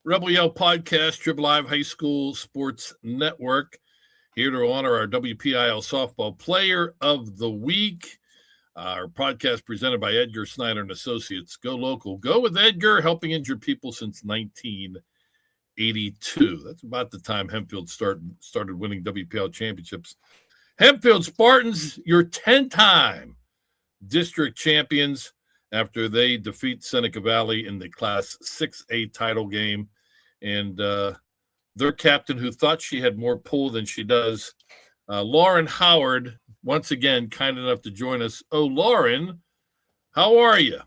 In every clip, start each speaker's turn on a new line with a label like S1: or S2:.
S1: Rebel Yell Podcast, Trib Live High School Sports Network, here to honor our WPIAL Softball Player of the Week. Our podcast presented by Edgar Snyder and Associates. Go local. Go with Edgar, helping injured people since 1982. That's about the time Hempfield started winning WPIAL championships. Hempfield Spartans, your 10-time district champions after they defeat Seneca Valley in the Class 6A title game. And their captain, who thought she had more pull than she does, Lauren Howard, once again, kind enough to join us. Oh, Lauren, how are you?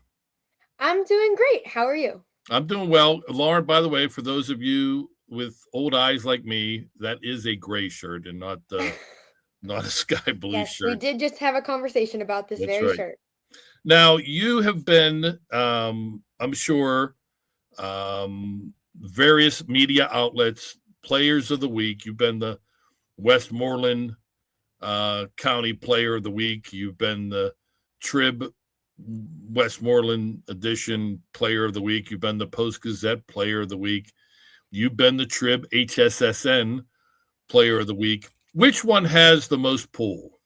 S2: I'm doing great. How are you?
S1: I'm doing well. Lauren, by the way, for those of you with old eyes like me, that is a gray shirt and not a sky blue shirt.
S2: We did just have a conversation about this shirt.
S1: Now, you have been, I'm sure, various media outlets, Players of the Week. You've been the Westmoreland County Player of the Week. You've been the Trib Westmoreland Edition Player of the Week. You've been the Post-Gazette Player of the Week. You've been the Trib HSSN Player of the Week. Which one has the most pull?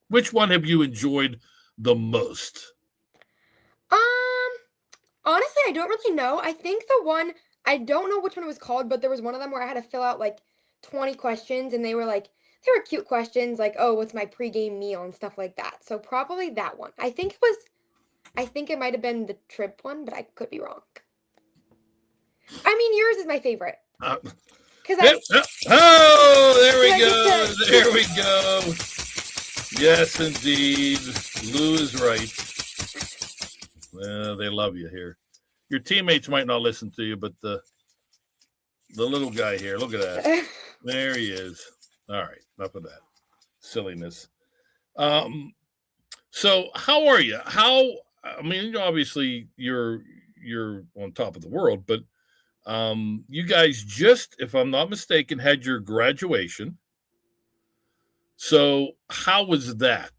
S1: Which one have you enjoyed the most?
S2: Honestly, I don't really know. I think the one, I don't know which one it was called, but there was one of them where I had to fill out like 20 questions, and they were cute questions, like, oh, what's my pregame meal and stuff like that. So probably that one. I think it might have been the Trib one, but I could be wrong. I mean, yours is my favorite.
S1: There we go. Yes, indeed. Lou is right. Well, they love you here. Your teammates might not listen to you, but the little guy here, look at that. There he is. All right, enough of that silliness. So how are you? Obviously you're on top of the world, but you guys just, if I'm not mistaken, had your graduation. So how was that?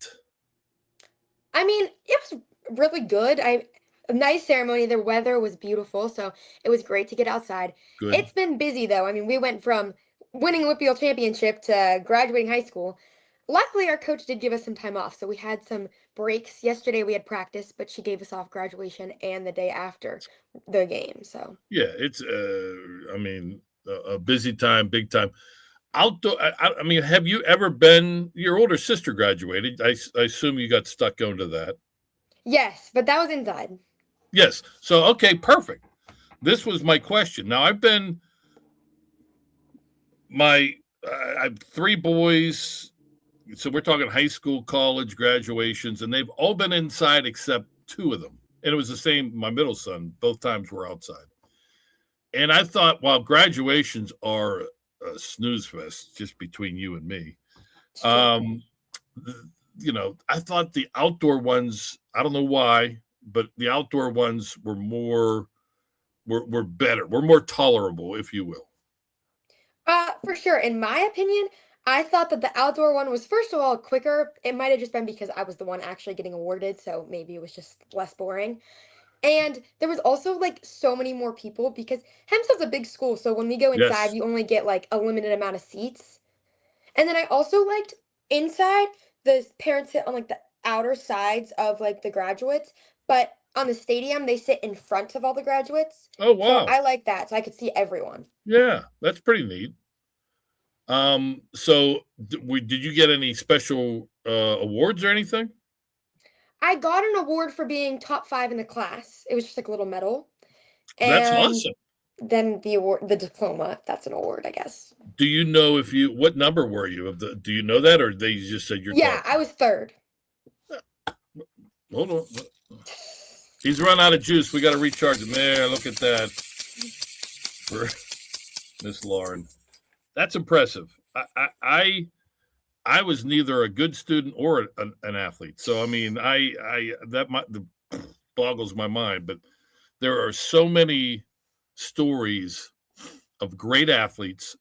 S2: I mean, it was really good. A nice ceremony. The weather was beautiful, so it was great to get outside.
S1: Good.
S2: It's been busy, though. I mean, we went from winning a WPIAL championship to graduating high school. Luckily, our coach did give us some time off, so we had some breaks. Yesterday, we had practice, but she gave us off graduation and the day after the game. So
S1: yeah, it's a busy time, big time. Outdoor. I mean, have you ever been? Your older sister graduated. I assume you got stuck going to that.
S2: Yes, but that was inside.
S1: Yes. So okay, perfect. This was my question. Now I have 3 boys. So we're talking high school, college graduations, and they've all been inside except 2 of them. And it was the same. My middle son, both times were outside. And I thought, while graduations are a snooze fest, just between you and me, I thought the outdoor ones, I don't know why, but the outdoor ones were better, were more tolerable, if you will.
S2: For sure. In my opinion, I thought that the outdoor one was, first of all, quicker. It might have just been because I was the one actually getting awarded, so maybe it was just less boring. And there was also so many more people because Hempfield's a big school, so when we go inside, yes, you only get a limited amount of seats. And then I also liked inside, the parents sit on the outer sides of the graduates, but on the stadium they sit in front of all the graduates.
S1: Oh wow!
S2: So I like that, so I could see everyone.
S1: Yeah, that's pretty neat. So did you get any special awards or anything?
S2: I got an award for being top 5 in the class. It was just a little medal.
S1: And that's awesome.
S2: Then the award, the diploma, that's an award, I guess.
S1: Do you know what number were you? Do you know that, or they just said you're
S2: top? I was 3rd.
S1: Hold on. He's run out of juice. We got to recharge him. There, look at that. For Miss Lauren. That's impressive. I was neither a good student or an athlete. So, I mean, that boggles my mind. But there are so many stories of great athletes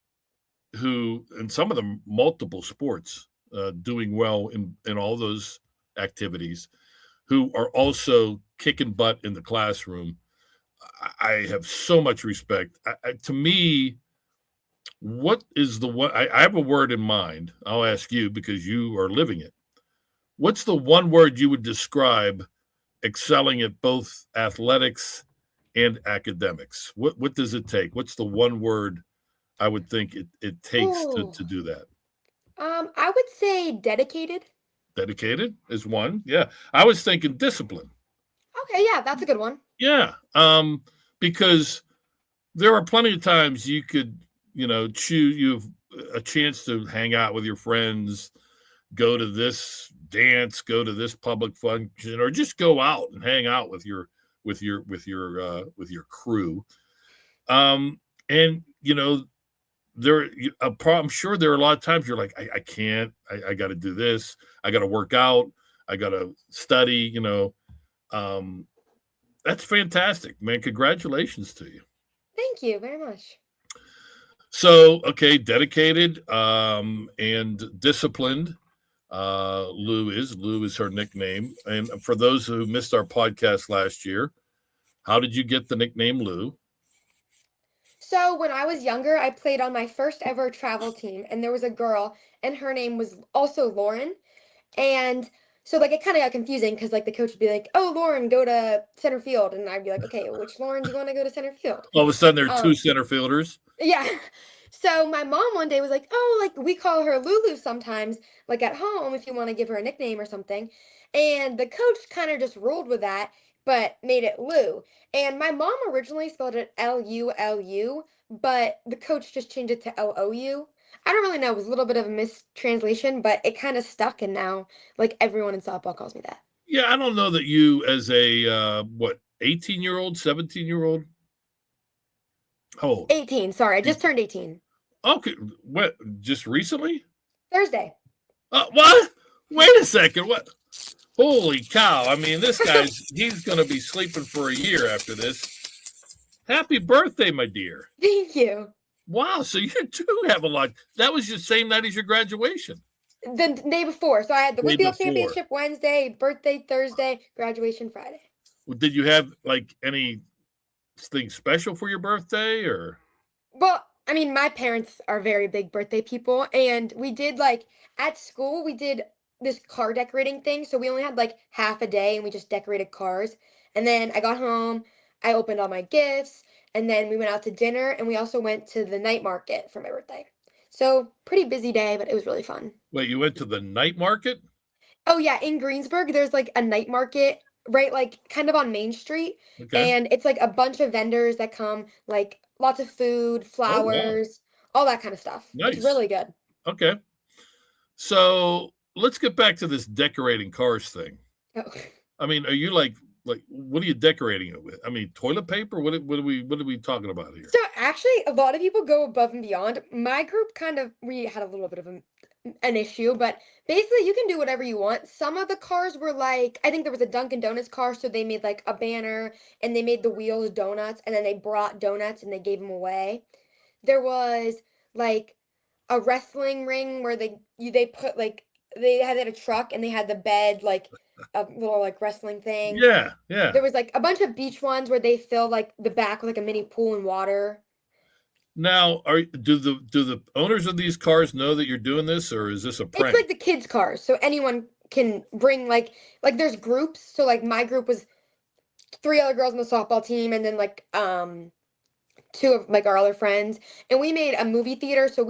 S1: who, and some of them multiple sports, doing well in all those activities, who are also kicking butt in the classroom. I have so much respect. To me, what is the one? I have a word in mind. I'll ask you because you are living it. What's the one word you would describe excelling at both athletics and academics? What does it take? What's the one word I would think it takes
S2: Oh,
S1: to do that?
S2: I would say dedicated.
S1: Dedicated is one. Yeah. I was thinking discipline.
S2: Okay, yeah, that's a good one.
S1: Yeah. Because there are plenty of times you could, choose you have a chance to hang out with your friends, go to this dance, go to this public function, or just go out and hang out with your crew. And I'm sure there are a lot of times you're like, I can't, I got to do this, I got to work out, I got to study. That's fantastic, man. Congratulations to you.
S2: Thank you very much.
S1: So, okay, dedicated and disciplined. Lou is her nickname. And for those who missed our podcast last year, how did you get the nickname Lou?
S2: So when I was younger, I played on my first ever travel team, and there was a girl, and her name was also Lauren. And so like it kind of got confusing because like the coach would be like, "Oh, Lauren, go to center field," and I'd be like, "Okay, which Lauren do you want to go to center field?"
S1: All of a sudden, there are two
S2: Um,
S1: center fielders.
S2: Yeah. So my mom one day was like, "Oh, like we call her Lulu sometimes, like at home if you want to give her a nickname or something." And the coach kind of just ruled with that, but made it Lou. And my mom originally spelled it Lulu, but the coach just changed it to Lou. I don't really know, it was a little bit of a mistranslation, but it kind of stuck and now like everyone in softball calls me that.
S1: Yeah, I don't know that you, as a 18-year-old, 17-year-old. How old?
S2: 18, sorry, I just turned 18.
S1: Okay, what? Just recently?
S2: Thursday.
S1: What? Wait a second. What? Holy cow! I mean, this he's going to be sleeping for a year after this. Happy birthday, my dear.
S2: Thank you.
S1: Wow, so you do have a lot. That was the same night as your graduation.
S2: The day before. So I had the
S1: Day
S2: WPIAL
S1: before.
S2: championship Wednesday, birthday Thursday, graduation Friday.
S1: Did you have like anything special for your birthday or?
S2: Well, I mean, my parents are very big birthday people, and we did like at school, we did this car decorating thing. So we only had like half a day and we just decorated cars. And then I got home, I opened all my gifts, and then we went out to dinner and we also went to the night market for my birthday. So pretty busy day, but it was really fun.
S1: Wait, you went to the night market?
S2: Oh yeah, in Greensburg, there's like a night market, right? Like kind of on Main Street.
S1: Okay.
S2: And it's like a bunch of vendors that come, like lots of food,
S1: Oh, wow.
S2: flowers, all that kind of stuff. It's
S1: Nice.
S2: really good.
S1: Okay. So let's get back to this decorating cars thing.
S2: Oh.
S1: I mean, are you like what are you decorating it with? I mean, toilet paper? What are we talking about here?
S2: So actually, a lot of people go above and beyond. My group we had a little bit of an issue, but basically you can do whatever you want. Some of the cars were like, I think there was a Dunkin' Donuts car, so they made like a banner and they made the wheels donuts and then they brought donuts and they gave them away. There was like a wrestling ring where they put like they had a truck and they had the bed like a little like wrestling thing.
S1: Yeah, yeah.
S2: There was like a bunch of beach ones where they fill like the back with like a mini pool and water.
S1: Now, do the owners of these cars know that you're doing this, or is this a prank?
S2: It's like the kids' cars, so anyone can bring like there's groups. So like my group was three other girls on the softball team, and then like two of like our other friends, and we made a movie theater. So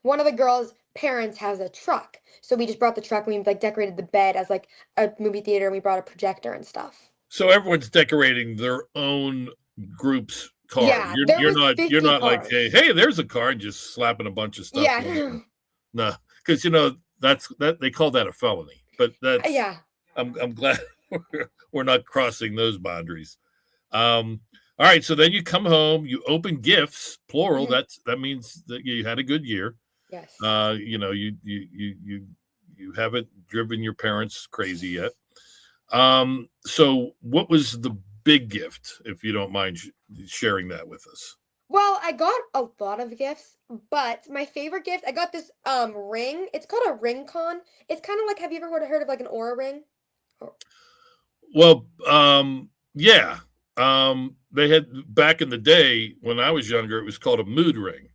S2: one of the girls' parents has a truck, so we just brought the truck and we like decorated the bed as like a movie theater, and we brought a projector and stuff.
S1: So everyone's decorating their own group's car.
S2: Yeah, there
S1: You're
S2: was
S1: not
S2: 50
S1: like,
S2: cars.
S1: hey, there's a car, and just slapping a bunch of stuff.
S2: Yeah,
S1: on it. No, because that's they call that a felony. But that's
S2: yeah.
S1: I'm glad we're not crossing those boundaries. All right, so then you come home, you open gifts, plural.
S2: Mhm.
S1: That means that you had a good year.
S2: Yes.
S1: You haven't driven your parents crazy yet. So what was the big gift, if you don't mind sharing that with us?
S2: Well, I got a lot of gifts, but my favorite gift, I got this ring. It's called a ring con. It's kind of like, have you ever heard of like an aura ring?
S1: Well, yeah. They had back in the day when I was younger, it was called a mood ring.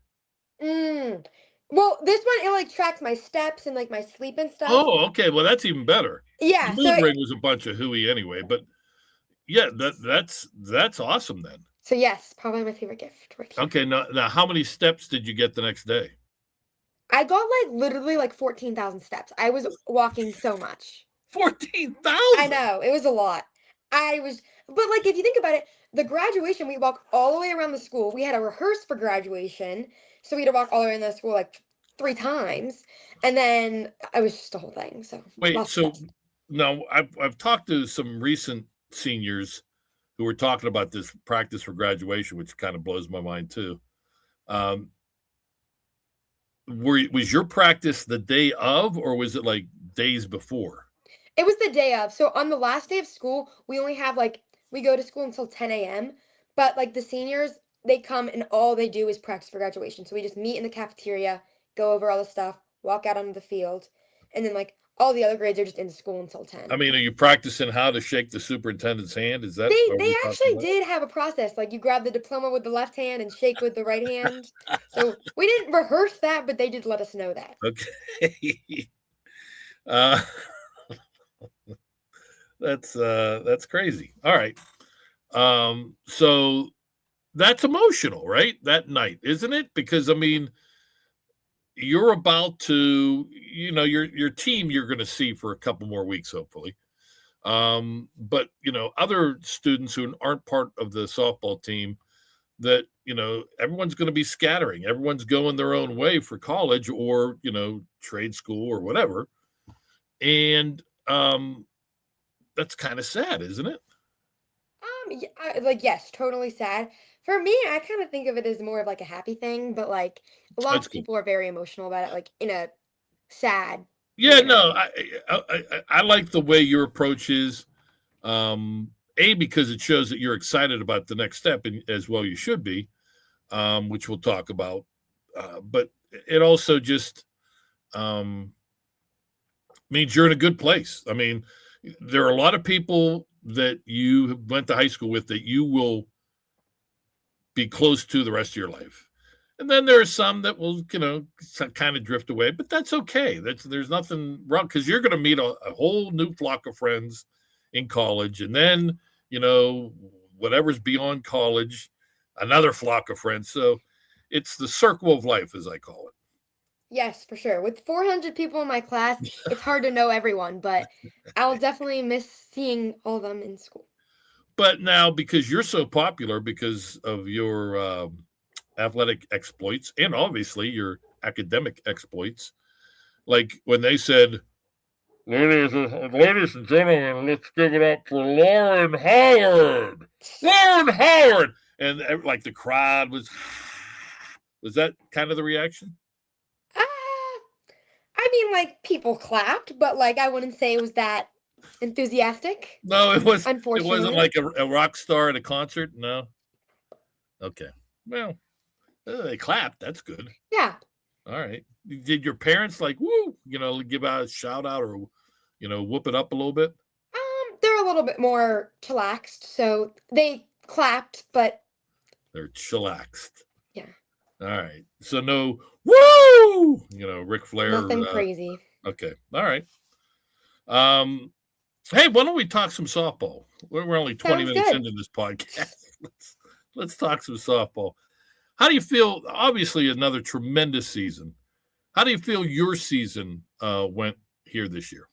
S2: Well, this one, it like tracks my steps and like my sleep and stuff.
S1: Oh, okay. Well, that's even better. The
S2: Yeah,
S1: mood ring was a bunch of hooey anyway, but yeah, that's awesome then.
S2: so yes, probably my favorite gift right here.
S1: Okay, now how many steps did you get the next day?
S2: I got like literally like 14,000 steps. I was walking so much.
S1: 14,000.
S2: I know, it was a lot. But like if you think about it, the graduation, we walked all the way around the school. We had to rehearse for graduation, so we had to walk all the way around the school like 3 times, and then it was just a whole thing. So
S1: Wait,
S2: lots of
S1: so
S2: steps.
S1: now I've talked to some recent seniors who were talking about this practice for graduation, which kind of blows my mind too. Um, was your practice the day of, or was it like days before?
S2: It was the day of. So on the last day of school, we go to school until 10 a.m. But like the seniors, they come and all they do is practice for graduation. So we just meet in the cafeteria, go over all the stuff, walk out onto the field, and then like all the other grades are just in school until 10.
S1: I mean, are you practicing how to shake the superintendent's hand? Is that
S2: They
S1: what
S2: they
S1: we're talking
S2: actually
S1: about?
S2: did have a process. Like you grab the diploma with the left hand and shake with the right hand. So we didn't rehearse that, but they did let us know that.
S1: Okay. uh, that's crazy. All right. So that's emotional, right? That night, isn't it? Because I mean, you're about to, your team you're going to see for a couple more weeks, hopefully. But other students who aren't part of the softball team, that everyone's going to be scattering. Everyone's going their own way for college or trade school or whatever, and that's kind of sad, isn't it?
S2: Yeah, like yes, totally sad. For me, I kind of think of it as more of like a happy thing, but like lots
S1: That's
S2: of
S1: good.
S2: people are very emotional about it, like in a sad
S1: Yeah,
S2: manner.
S1: no, I like the way your approach is. Because it shows that you're excited about the next step, and as well you should be, which we'll talk about. But it also just means you're in a good place. I mean, there are a lot of people that you went to high school with that you will be close to the rest of your life. And then there are some that will, kind of drift away, but that's okay. There's nothing wrong because you're going to meet a whole new flock of friends in college, and then whatever's beyond college, another flock of friends. So it's the circle of life, as I call it.
S2: Yes, for sure. With 400 people in my class, it's hard to know everyone, but I'll definitely miss seeing all of them in school.
S1: But now, because you're so popular because of your athletic exploits and obviously your academic exploits, like when they said, ladies and gentlemen, let's give it up for Lauren Howard. Lauren Howard. And like the crowd was that kind of the reaction?
S2: Uh, I mean, like people clapped, but like I wouldn't say it was that enthusiastic,
S1: No, it wasn't
S2: unfortunately.
S1: like a rock star at a concert. No. Okay. Well, they clapped. That's good.
S2: Yeah.
S1: All right. Did your parents like woo, give out a shout out or whoop it up a little bit?
S2: They're a little bit more chillaxed, so they clapped, but
S1: They're chillaxed.
S2: yeah,
S1: All right. So no woo, Ric Flair.
S2: nothing crazy.
S1: Okay. All right. Hey, why don't we talk some softball? We're only 20
S2: Sounds
S1: minutes
S2: good.
S1: into this podcast. Let's talk some softball. How do you feel? Obviously, another tremendous season. How do you feel your season went here this year?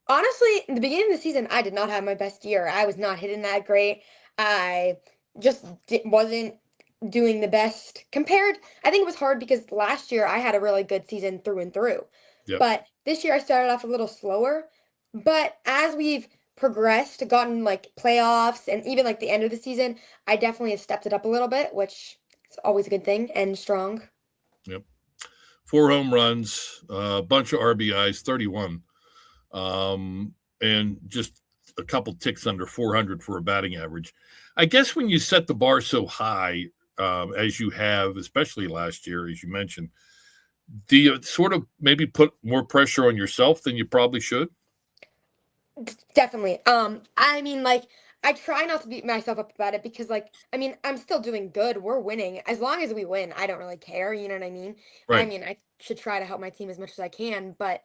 S2: Honestly, in the beginning of the season, I did not have my best year. I was not hitting that great. I just wasn't doing the best compared. I think it was hard because last year I had a really good season through and through.
S1: Yep.
S2: But this year I started off a little slower. But as we've progressed, gotten like playoffs and even like the end of the season, I definitely have stepped it up a little bit, which is always a good thing and strong.
S1: Yep. 4 home runs, a bunch of RBIs, 31. And just a couple ticks under 400 for a batting average. I guess when you set the bar so high, as you have, especially last year, as you mentioned, do you sort of maybe put more pressure on yourself than you probably should?
S2: Definitely. I mean, like, I try not to beat myself up about it because, like, I mean, I'm still doing good. We're winning. As long as we win, I don't really care. You know what I mean? I
S1: Right.
S2: mean, I should try to help my team as much as I can, but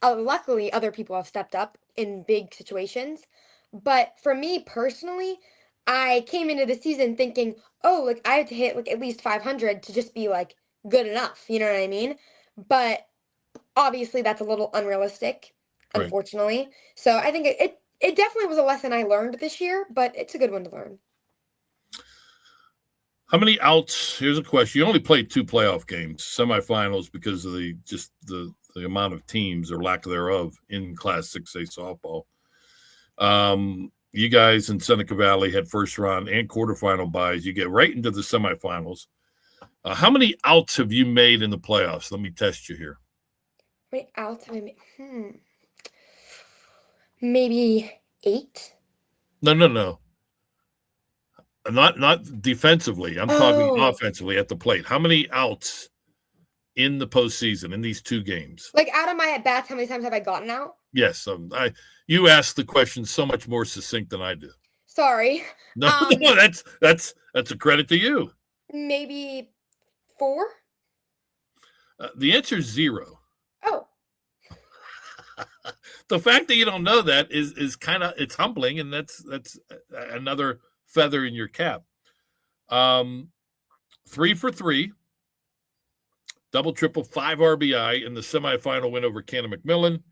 S2: luckily, other people have stepped up in big situations. But for me personally, I came into the season thinking, oh, like I have to hit like at least 500 to just be like good enough. You know what I mean? But obviously, that's a little unrealistic,
S1: Right.
S2: unfortunately. So I think it definitely was a lesson I learned this year, but it's a good one to learn.
S1: How many outs? Here's a question. You only played 2 playoff games, semifinals, because of the amount of teams or lack thereof in Class 6A softball. You guys in Seneca Valley had first round and quarterfinal byes. You get right into the semifinals. How many outs have you made in the playoffs? Let me test you here.
S2: Wait, out. Maybe 8.
S1: No. Not defensively. I'm talking
S2: Oh,
S1: offensively at the plate. How many outs in the postseason in these 2 games?
S2: like out of my at bats, how many times have I gotten out?
S1: Yes, you asked the question so much more succinct than I do.
S2: Sorry.
S1: No, no, that's a credit to you.
S2: Maybe 4.
S1: The answer is 0.
S2: Oh,
S1: The fact that you don't know that is kind of it's humbling, and that's another feather in your cap. 3 for 3, double, triple, 5 RBI in the semifinal win over Cannon McMillan.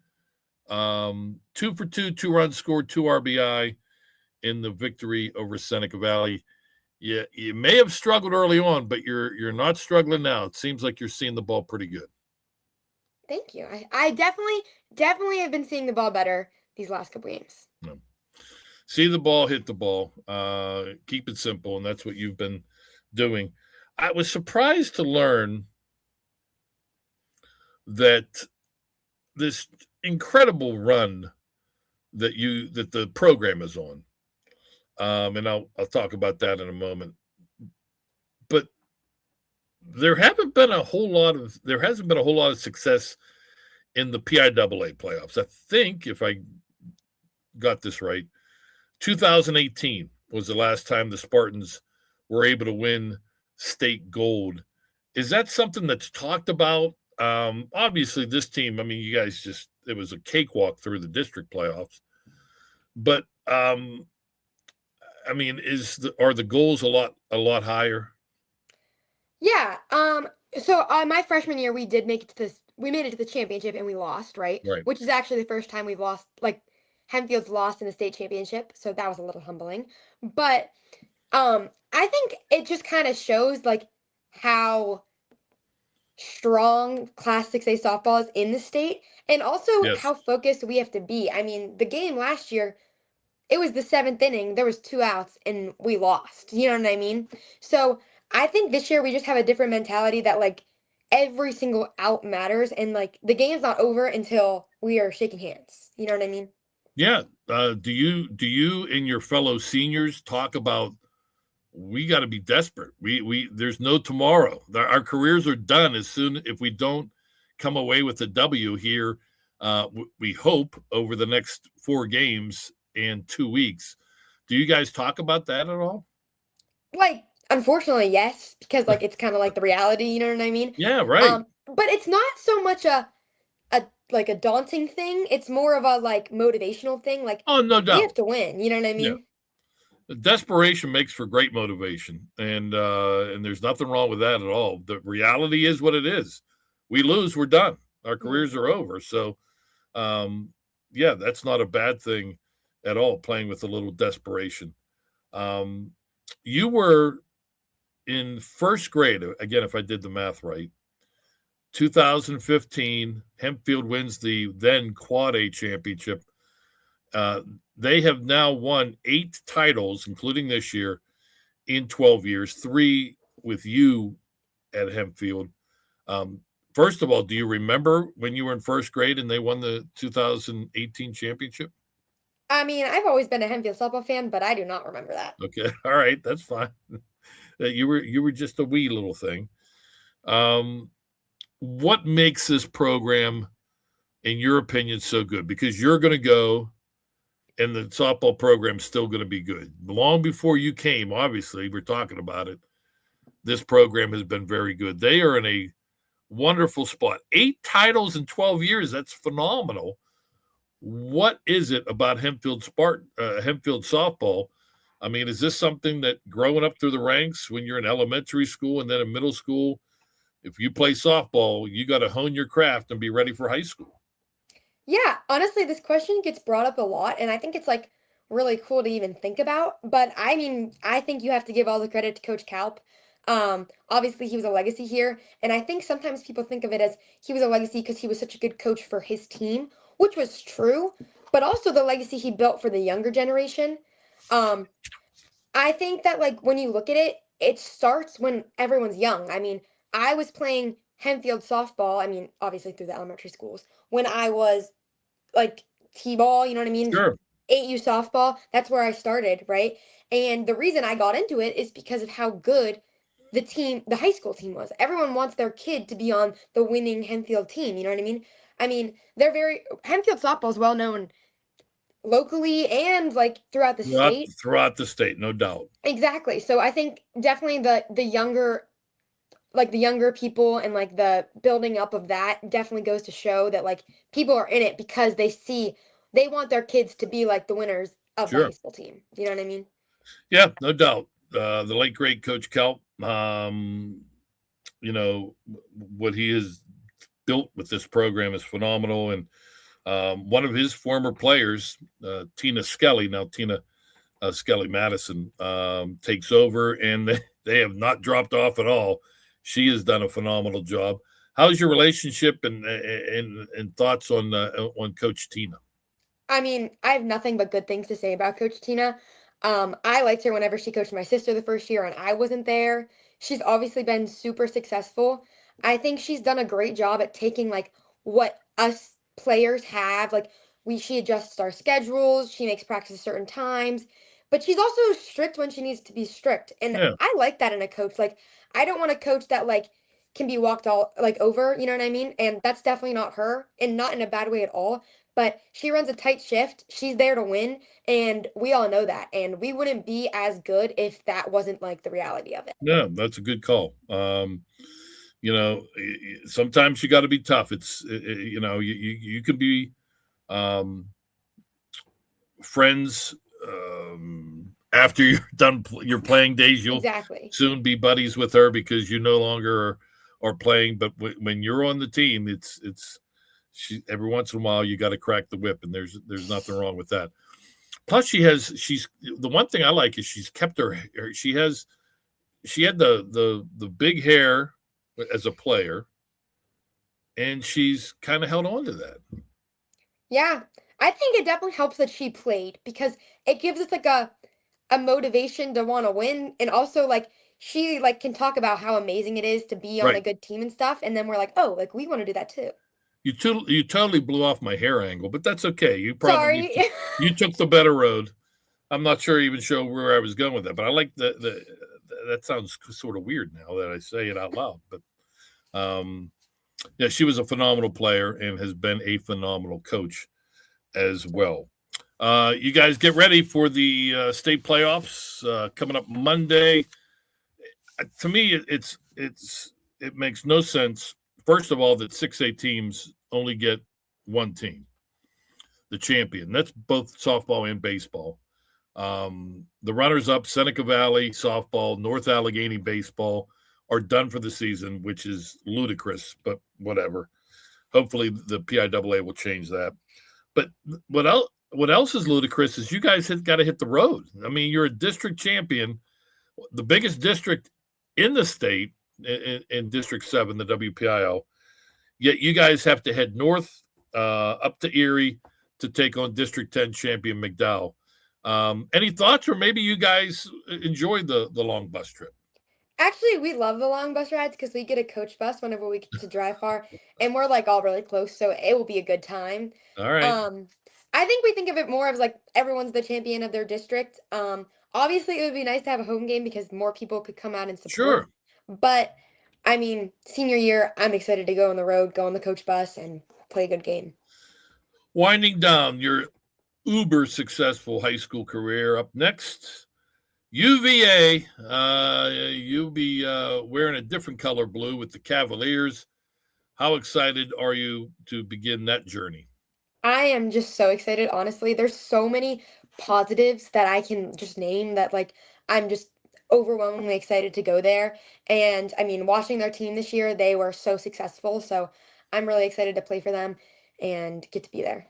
S1: 2 for 2, 2 runs scored, 2 RBI in the victory over Seneca Valley. Yeah, you may have struggled early on, but you're not struggling now. It seems like you're seeing the ball pretty good.
S2: thank you. I definitely have been seeing the ball better these last couple games.
S1: No. See the ball, hit the ball. Keep it simple, and that's what you've been doing. I was surprised to learn that this incredible run that the program is on, and I'll talk about that in a moment. But there hasn't been a whole lot of success in the PIAA playoffs. I think if I got this right, 2018 was the last time the Spartans were able to win state gold. Is that something that's talked about? Obviously, this team, I mean, you guys it was a cakewalk through the district playoffs. But, I mean, are the goals a lot higher?
S2: Yeah. So my freshman year, we made it to the championship and we lost, right?
S1: Right.
S2: Which is actually the first time we've lost. Like Hempfield's lost in the state championship, so that was a little humbling. But I think it just kind of shows like how strong Class 6A softball is in the state, and also
S1: Yes.
S2: how focused we have to be. I mean, the game last year, it was the 7th inning, there was 2 outs, and we lost. You know what I mean? So I think this year we just have a different mentality that like every single out matters, and like the game's not over until we are shaking hands. You know what I mean?
S1: Yeah. Do you and your fellow seniors talk about we got to be desperate? We there's no tomorrow. Our careers are done as soon if we don't come away with a W here. We hope over the next 4 games and 2 weeks. Do you guys talk about that at all?
S2: Like, unfortunately, yes, because like it's kind of like the reality. You know what I mean?
S1: Yeah, right.
S2: But it's not so much a like a daunting thing. It's more of a like motivational thing. Like
S1: Oh, no
S2: we have
S1: doubt.
S2: to win. You know what I
S1: Yeah.
S2: mean?
S1: Desperation makes for great motivation, and there's nothing wrong with that at all. The reality is what it is. We lose, we're done. Our
S2: Yeah.
S1: careers are over. So, yeah, that's not a bad thing at all. Playing with a little desperation. You were in first grade again, if I did the math right. 2015, Hempfield wins the then Quad A championship. Uh, they have now won 8 titles, including this year, in 12 years, 3 with you at Hempfield. First of all, do you remember when you were in first grade and they won the 2018 championship?
S2: I mean, I've always been a Hempfield softball fan, but I do not remember that.
S1: Okay, all right, that's fine. You were just a wee little thing. What makes this program, in your opinion, so good? Because you're going to go and the softball program's still going to be good. Long before you came, obviously, we're talking about it. This program has been very good. They are in a wonderful spot. 8 titles in 12 years. That's phenomenal. What is it about Hempfield softball? I mean, is this something that growing up through the ranks when you're in elementary school and then in middle school, if you play softball, you got to hone your craft and be ready for high school?
S2: Yeah, honestly, this question gets brought up a lot, and I think it's like really cool to even think about. But I mean, I think you have to give all the credit to Coach Kalp. Obviously, he was a legacy here, and I think sometimes people think of it as he was a legacy because he was such a good coach for his team, which was true, but also the legacy he built for the younger generation. Um, I think that like when you look at it, it starts when everyone's young. I mean, I was playing Hempfield softball. I mean, obviously through the elementary schools when I was like T-ball, you know what I mean?
S1: Sure.
S2: 8U softball, that's where I started, right? And the reason I got into it is because of how good the high school team was. Everyone wants their kid to be on the winning Hempfield team, you know what I mean? I mean, Hempfield softball is well known locally and like throughout the state.
S1: Throughout the state, no doubt.
S2: Exactly. So I think definitely the younger people and like the building up of that definitely goes to show that like people are in it because they want their kids to be like the winners of the high
S1: Sure.
S2: school team. You know what I mean?
S1: Yeah, no doubt. The late great Coach Kelp, what he has built with this program is phenomenal. And one of his former players, Tina Skelly, now Tina Skelly Madison, takes over, and they have not dropped off at all. She has done a phenomenal job. How's your relationship and thoughts on Coach Tina?
S2: I mean, I have nothing but good things to say about Coach Tina. I liked her whenever she coached my sister the first year and I wasn't there. She's obviously been super successful. I think she's done a great job at taking like what us players have. Like she adjusts our schedules, she makes practice at certain times, but she's also strict when she needs to be strict. And
S1: Yeah,
S2: I like that in a coach. Like I don't want a coach that like can be walked all like over, you know what I mean? And that's definitely not her and not in a bad way at all, but she runs a tight shift. She's there to win, and we all know that. And we wouldn't be as good if that wasn't like the reality of it.
S1: no, that's a good call. Sometimes you got to be tough. You can be um, friends after you're done your playing days. You'll
S2: Exactly.
S1: soon be buddies with her because you no longer are playing. But when you're on the team, every once in a while you got to crack the whip, and there's nothing wrong with that. Plus, she's the one thing I like is she's kept she had the big hair as a player, and she's kind of held on to that.
S2: Yeah. I think it definitely helps that she played because it gives us like a motivation to want to win, and also like she like can talk about how amazing it is to be on a
S1: Right.
S2: good team and stuff, and then we're like, "Oh, like we want to do that too."
S1: You totally blew off my hair angle, but that's okay.
S2: Sorry.
S1: You took the better road. I'm not sure even sure where I was going with that, but I like that sounds sort of weird now that I say it out loud. But yeah, she was a phenomenal player and has been a phenomenal coach as well. You guys get ready for the state playoffs coming up Monday. To me, it makes no sense. First of all, that 6A teams only get one team, the champion. That's both softball and baseball. The runners up, Seneca Valley softball, North Allegheny baseball, are done for the season, which is ludicrous, but whatever. Hopefully, the PIAA will change that. But what else is ludicrous is you guys have got to hit the road. I mean, you're a district champion, the biggest district in the state in District 7, the WPIAL. Yet you guys have to head north up to Erie to take on District 10 champion McDowell. Any thoughts, or maybe you guys enjoy the long bus trip?
S2: Actually, we love the long bus rides because we get a coach bus whenever we get to drive far, and we're like all really close, so it will be a good time.
S1: All right.
S2: Um, I think we think of it more as like everyone's the champion of their district. Obviously, it would be nice to have a home game because more people could come out and support.
S1: Sure.
S2: But I mean, senior year, I'm excited to go on the road, go on the coach bus, and play a good game.
S1: Winding down, your uber successful high school career. Up next, UVA. You'll be wearing a different color blue with the Cavaliers. How excited are you to begin that journey?
S2: I am just so excited, honestly. There's so many positives that I can just name that I'm just overwhelmingly excited to go there. And I mean, watching their team this year, they were so successful. So I'm really excited to play for them and get to be there.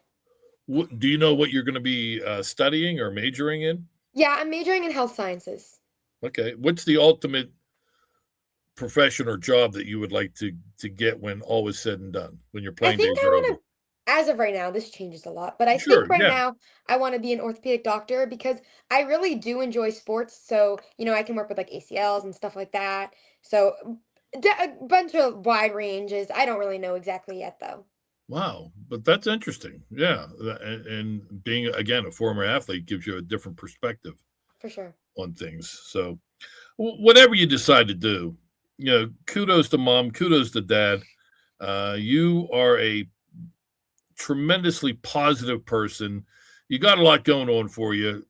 S1: Do you know what you're going to be studying or majoring in?
S2: Yeah, I'm majoring in health sciences.
S1: Okay. What's the ultimate profession or job that you would like to get when all is said and done, when your
S2: I
S1: playing
S2: think
S1: days
S2: I
S1: are
S2: want
S1: over?
S2: to, as of right now, this changes a lot, but I think
S1: Sure.
S2: right
S1: Yeah.
S2: now I want to be an orthopedic doctor because I really do enjoy sports. So, I can work with like ACLs and stuff like that. So, a bunch of wide ranges. I don't really know exactly yet, though,
S1: Wow. But that's interesting. Yeah. And being, again, a former athlete gives you a different perspective
S2: for sure.
S1: on things. So, whatever you decide to do, kudos to mom, kudos to dad. You are a tremendously positive person. You got a lot going on for you.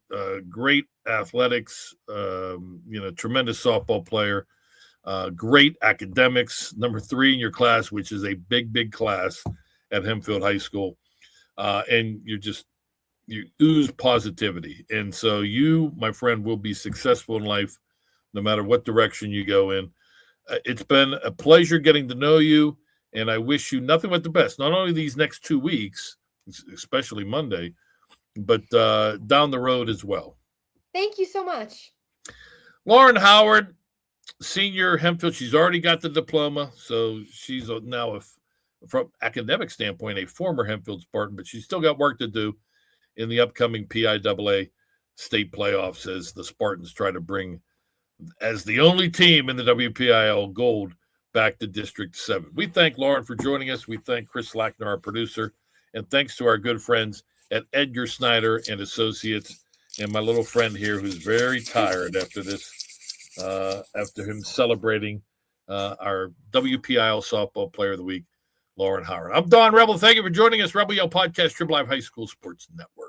S1: Great athletics, tremendous softball player, great academics, number 3 in your class, which is a big, big class at Hempfield High School. And you ooze positivity. And so you, my friend, will be successful in life no matter what direction you go in. It's been a pleasure getting to know you, and I wish you nothing but the best, not only these next 2 weeks, especially Monday, but down the road as well.
S2: Thank you so much.
S1: Lauren Howard, senior Hempfield, she's already got the diploma, so she's now, from academic standpoint, a former Hempfield Spartan, but she's still got work to do in the upcoming PIAA state playoffs as the Spartans try to bring, as the only team in the WPIAL Gold, back to District 7. We thank Lauren for joining us. We thank Chris Lackner, our producer, and thanks to our good friends at Edgar Snyder and Associates, and my little friend here who's very tired after this, after him celebrating our WPIAL Softball Player of the Week, Lauren Howard. I'm Don Rebel. Thank you for joining us. Rebel Yell Podcast, Triple Live High School Sports Network.